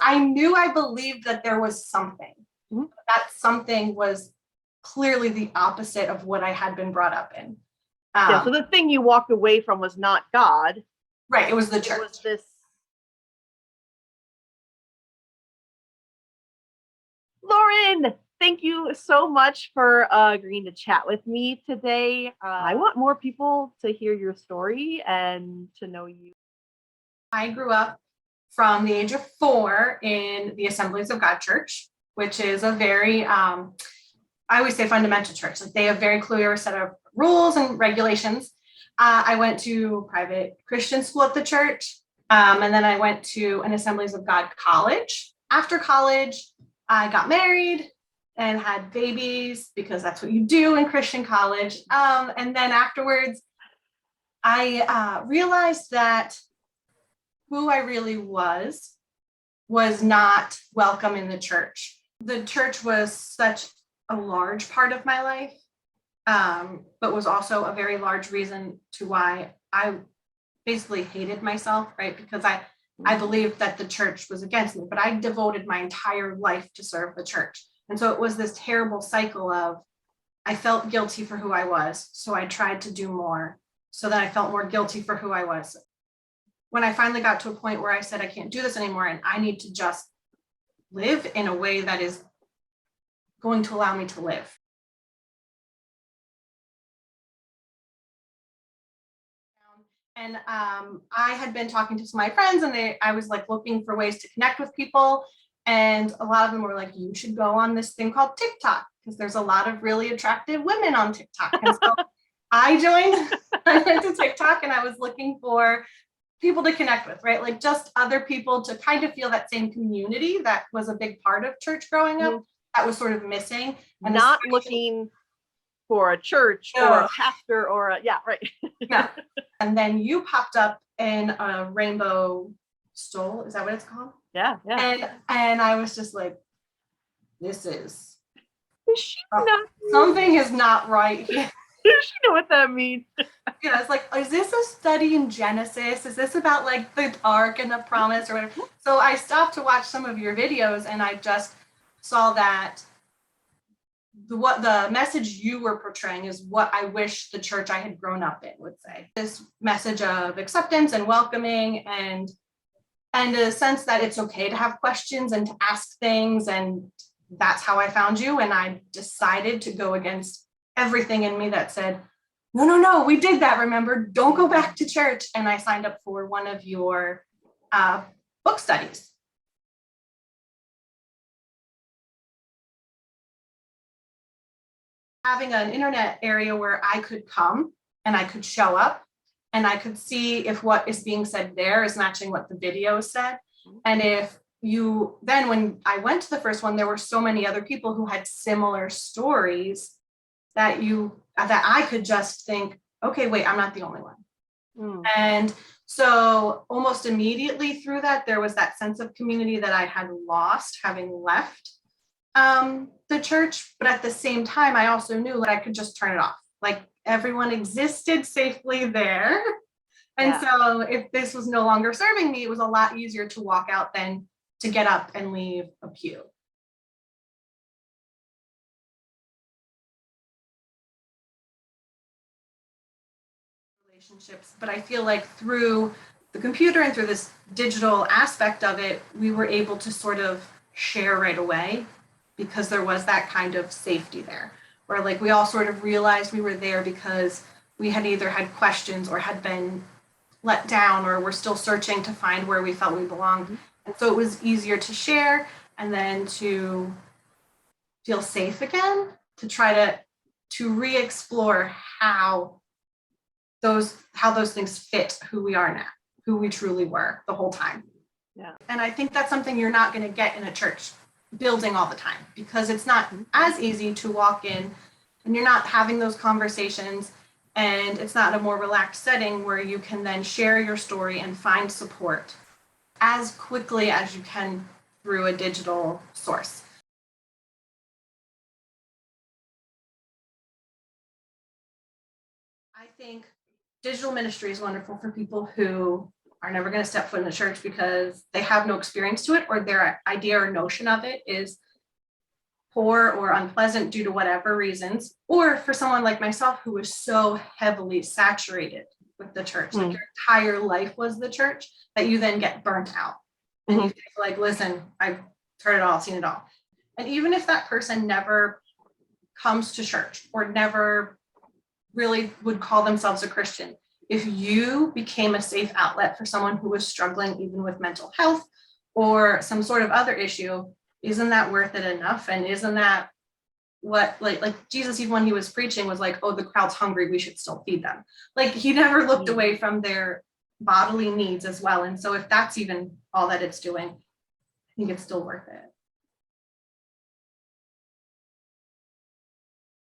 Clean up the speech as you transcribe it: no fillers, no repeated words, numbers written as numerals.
I knew I believed that there was something. Mhm. That something was clearly the opposite of what I had been brought up in. So the thing you walked away from was not God. Right, it was the It church. was this. Lauren, thank you so much for agreeing to chat with me today. I want more people to hear your story and to know you. I grew up from the age of 4 in the Assemblies of God Church, which is a very, I always say fundamental church. Like they have very clear set of rules and regulations. I went to private Christian school at the church, and then I went to an Assemblies of God college. After college, I got married and had babies because that's what you do in Christian college. And then afterwards, I realized that who I really was not welcome in the church. The church was such a large part of my life, but was also a very large reason to why I basically hated myself, right? Because I believed that the church was against me, but I devoted my entire life to serve the church. And so it was this terrible cycle of I felt guilty for who I was, so I tried to do more. So then I felt more guilty for who I was. When I finally got to a point where I said, I can't do this anymore and I need to just live in a way that is going to allow me to live. And I had been talking to some of my friends and I was like looking for ways to connect with people. And a lot of them were like, you should go on this thing called TikTok because there's a lot of really attractive women on TikTok. And so I went to TikTok and I was looking for people to connect with, right? Like just other people to kind of feel that same community that was a big part of church growing up that was sort of missing. And not looking for a church or a pastor or a, right. Yeah. And then you popped up in a rainbow stole. Is that what it's called? Yeah. And I was just like, this is something is not right here. Does she know what that means? Yeah, it's like, is this a study in Genesis? Is this about like the ark and the promise or whatever? So I stopped to watch some of your videos and I just saw that what the message you were portraying is what I wish the church I had grown up in would say. This message of acceptance and welcoming and a sense that it's okay to have questions and to ask things. And that's how I found you. And I decided to go against everything in me that said, no, we did that. Remember, don't go back to church. And I signed up for one of your book studies. Having an internet area where I could come and I could show up and I could see if what is being said there is matching what the video said. And if you, then when I went to the first one, there were so many other people who had similar stories that I could just think, okay, wait, I'm not the only one. And so almost immediately through that, there was that sense of community that I had lost having left the church. But at the same time, I also knew that I could just turn it off. Like everyone existed safely there. And so if this was no longer serving me, it was a lot easier to walk out than to get up and leave a pew. Relationships, but I feel like through the computer and through this digital aspect of it, we were able to sort of share right away because there was that kind of safety there where like we all sort of realized we were there because we had either had questions or had been let down or were still searching to find where we felt we belonged. And so it was easier to share and then to feel safe again, to try to re-explore how those things fit who we are now, who we truly were the whole time. Yeah. And I think that's something you're not going to get in a church building all the time because it's not as easy to walk in and you're not having those conversations and it's not a more relaxed setting where you can then share your story and find support as quickly as you can through a digital source. I think digital ministry is wonderful for people who are never going to step foot in the church because they have no experience to it, or their idea or notion of it is poor or unpleasant due to whatever reasons, or for someone like myself who was so heavily saturated with the church, like your entire life was the church, that you then get burnt out. And you think like, listen, I've heard it all, seen it all. And even if that person never comes to church or never really would call themselves a Christian, if you became a safe outlet for someone who was struggling even with mental health or some sort of other issue, isn't that worth it enough? And isn't that what, like Jesus, even when he was preaching, was like, oh, the crowd's hungry, we should still feed them. Like he never looked away from their bodily needs as well. And so if that's even all that it's doing, I think it's still worth it.